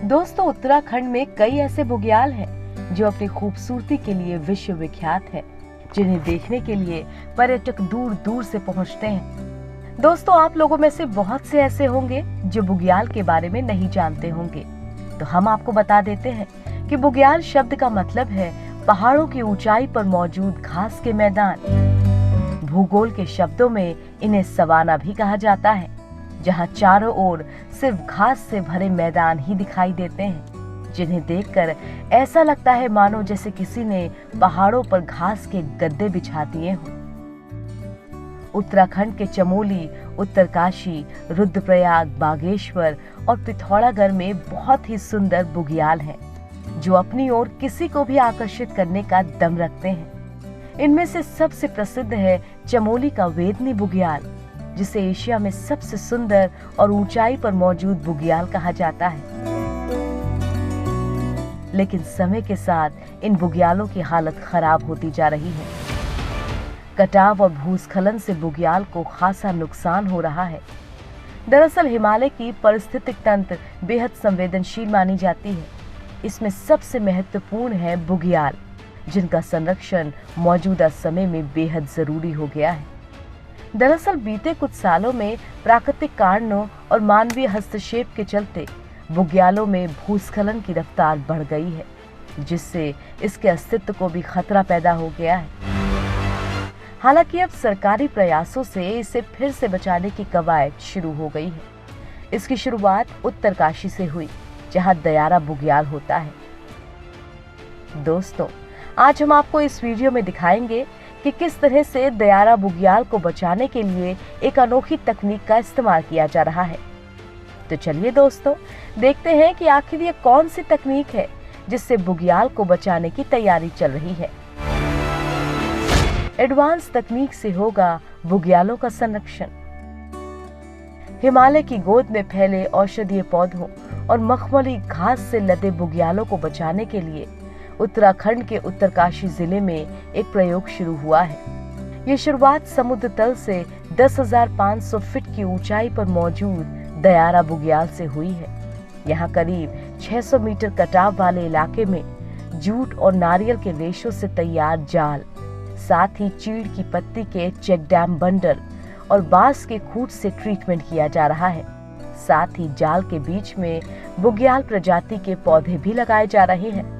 दोस्तों, उत्तराखंड में कई ऐसे बुग्याल हैं जो अपनी खूबसूरती के लिए विश्व विख्यात है, जिन्हें देखने के लिए पर्यटक दूर दूर से पहुंचते हैं। दोस्तों, आप लोगों में से बहुत से ऐसे होंगे जो बुग्याल के बारे में नहीं जानते होंगे, तो हम आपको बता देते हैं कि बुग्याल शब्द का मतलब है पहाड़ों की ऊंचाई पर मौजूद घास के मैदान। भूगोल के शब्दों में इन्हें सवाना भी कहा जाता है, जहां चारों ओर सिर्फ घास से भरे मैदान ही दिखाई देते हैं, जिन्हें देखकर ऐसा लगता है मानो जैसे किसी ने पहाड़ों पर घास के गद्दे बिछा दिए हों। उत्तराखंड के चमोली, उत्तरकाशी, रुद्रप्रयाग, बागेश्वर और पिथौरागढ़ में बहुत ही सुंदर बुग्याल हैं, जो अपनी ओर किसी को भी आकर्षित करने का दम रखते हैं। इनमें से सबसे प्रसिद्ध है चमोली का वेदनी बुग्याल, जिसे एशिया में सबसे सुंदर और ऊंचाई पर मौजूद बुग्याल कहा जाता है। लेकिन समय के साथ इन बुग्यालों की हालत खराब होती जा रही है। कटाव और भूस्खलन से बुग्याल को खासा नुकसान हो रहा है। दरअसल हिमालय की पारिस्थितिक तंत्र बेहद संवेदनशील मानी जाती है। इसमें सबसे महत्वपूर्ण है बुग्याल, जिनका संरक्षण मौजूदा समय में बेहद जरूरी हो गया है। दरअसल बीते कुछ सालों में प्राकृतिक कारणों और मानवीय हस्तक्षेप के चलते बुग्यालों में भूस्खलन की रफ्तार बढ़ गई है, जिससे इसके अस्तित्व को भी खतरा पैदा हो गया है। हालांकि अब सरकारी प्रयासों से इसे फिर से बचाने की कवायद शुरू हो गई है। इसकी शुरुआत उत्तरकाशी से हुई, जहां दयारा बुग्याल होता है। दोस्तों, आज हम आपको इस वीडियो में दिखाएंगे कि किस तरह से दयारा बुग्याल को बचाने के लिए एक अनोखी तकनीक का इस्तेमाल किया जा रहा है। तो चलिए दोस्तों, देखते हैं कि आखिर ये कौन सी तकनीक है जिससे बुग्याल को बचाने की तैयारी चल रही है। एडवांस तकनीक से होगा बुग्यालों का संरक्षण। हिमालय की गोद में फैले औषधीय पौधों और मखमली घास से लदे बुग्यालों को बचाने के लिए उत्तराखंड के उत्तरकाशी जिले में एक प्रयोग शुरू हुआ है। ये शुरुआत समुद्र तल से 10,500 फीट की ऊंचाई पर मौजूद दयारा बुग्याल से हुई है। यहाँ करीब 600 मीटर कटाव वाले इलाके में जूट और नारियल के रेशों से तैयार जाल, साथ ही चीड़ की पत्ती के चेक डैम बंडल और बांस के खूंट से ट्रीटमेंट किया जा रहा है। साथ ही जाल के बीच में बुग्याल प्रजाति के पौधे भी लगाए जा रहे हैं।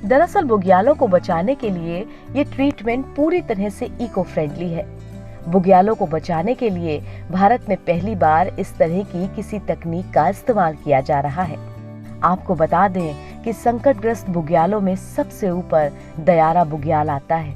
दरअसल बुग्यालों को बचाने के लिए ये ट्रीटमेंट पूरी तरह से इको फ्रेंडली है। बुग्यालों को बचाने के लिए भारत में पहली बार इस तरह की किसी तकनीक का इस्तेमाल किया जा रहा है। आपको बता दें कि संकटग्रस्त बुग्यालों में सबसे ऊपर दयारा बुग्याल आता है।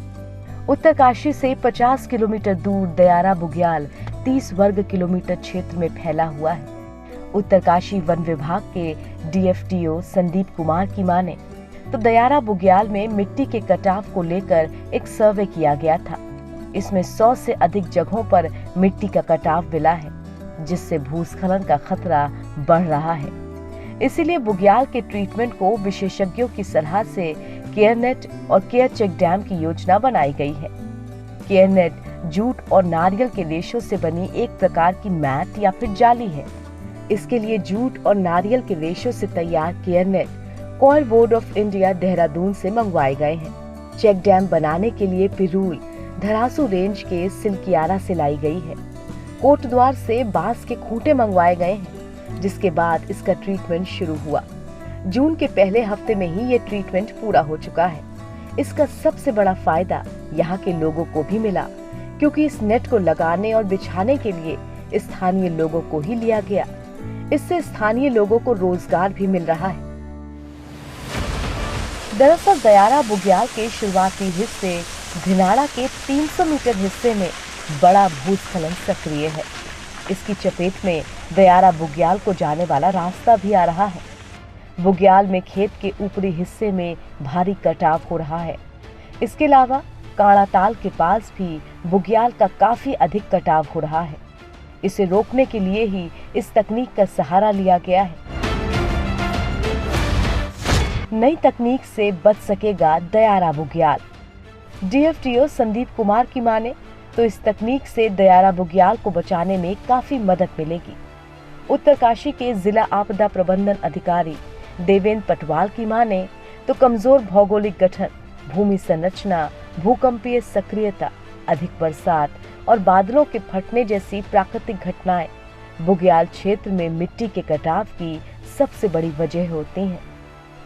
उत्तरकाशी से 50 किलोमीटर दूर दयारा बुग्याल 30 वर्ग किलोमीटर क्षेत्र में फैला हुआ है। उत्तरकाशी वन विभाग के DFTO संदीप कुमार की माने तो दयारा बुग्याल में मिट्टी के कटाव को लेकर एक सर्वे किया गया था। इसमें 100 से अधिक जगहों पर मिट्टी का कटाव मिला है, जिससे भूस्खलन का खतरा बढ़ रहा है। इसीलिए बुग्याल के ट्रीटमेंट को विशेषज्ञों की सलाह से केयरनेट और केयर चेक डैम की योजना बनाई गई है। केयरनेट जूट और नारियल के रेशों से बनी एक प्रकार की मैट या फिर जाली है। इसके लिए जूट और नारियल के रेशों से तैयार coir net coir board of India Dehradun से मंगवाए गए हैं। चेक डैम बनाने के लिए पिरूल धरासू रेंज के सिलकियारा से लाई गई है। कोटद्वार से बांस के खूंटे मंगवाए गए हैं, जिसके बाद इसका ट्रीटमेंट शुरू हुआ। जून के पहले हफ्ते में ही ये ट्रीटमेंट पूरा हो चुका है। इसका सबसे बड़ा फायदा यहाँ के लोगों को भी मिला, क्योंकि इस नेट को लगाने और बिछाने के लिए स्थानीय लोगों को ही लिया गया। इससे स्थानीय लोगों को रोजगार भी मिल रहा है। दरअसल दयारा बुग्याल के शुरुआती हिस्से धिनाड़ा के 300 मीटर हिस्से में बड़ा भूस्खलन सक्रिय है। इसकी चपेट में दयारा बुग्याल को जाने वाला रास्ता भी आ रहा है। बुग्याल में खेत के ऊपरी हिस्से में भारी कटाव हो रहा है। इसके अलावा काणाताल के पास भी बुग्याल का काफी अधिक कटाव हो रहा है। इसे रोकने के लिए ही इस तकनीक का सहारा लिया गया है। नई तकनीक से बच सकेगा दयारा बुग्याल। DFTO संदीप कुमार की माने तो इस तकनीक से दयारा बुग्याल को बचाने में काफी मदद मिलेगी। उत्तरकाशी के जिला आपदा प्रबंधन अधिकारी देवेंद्र पटवाल की माने तो कमजोर भौगोलिक गठन, भूमि संरचना, भूकंपीय सक्रियता, अधिक बरसात और बादलों के फटने जैसी प्राकृतिक घटनाएं बुग्याल क्षेत्र में मिट्टी के कटाव की सबसे बड़ी वजह होती हैं।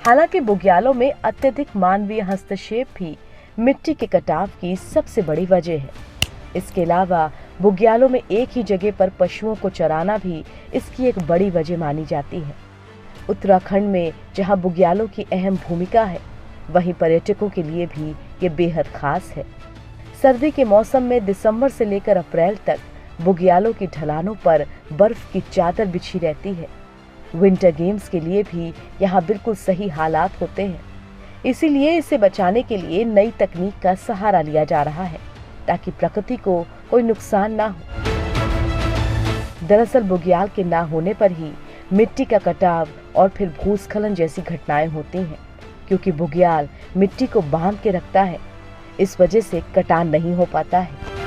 हालांकि बुग्यालों में अत्यधिक मानवीय हस्तक्षेप भी मिट्टी के कटाव की सबसे बड़ी वजह है। इसके अलावा बुग्यालों में एक ही जगह पर पशुओं को चराना भी इसकी एक बड़ी वजह मानी जाती है। उत्तराखंड में जहां बुग्यालों की अहम भूमिका है, वहीं पर्यटकों के लिए भी ये बेहद खास है। सर्दी के मौसम में दिसंबर से लेकर अप्रैल तक बुग्यालों की ढलानों पर बर्फ की चादर बिछी रहती है। विंटर गेम्स के लिए भी यहाँ बिल्कुल सही हालात होते हैं। इसीलिए इसे बचाने के लिए नई तकनीक का सहारा लिया जा रहा है ताकि प्रकृति को कोई नुकसान ना हो। दरअसल बुग्याल के ना होने पर ही मिट्टी का कटाव और फिर भूस्खलन जैसी घटनाएं होती हैं, क्योंकि बुग्याल मिट्टी को बांध के रखता है। इस वजह से कटान नहीं हो पाता है।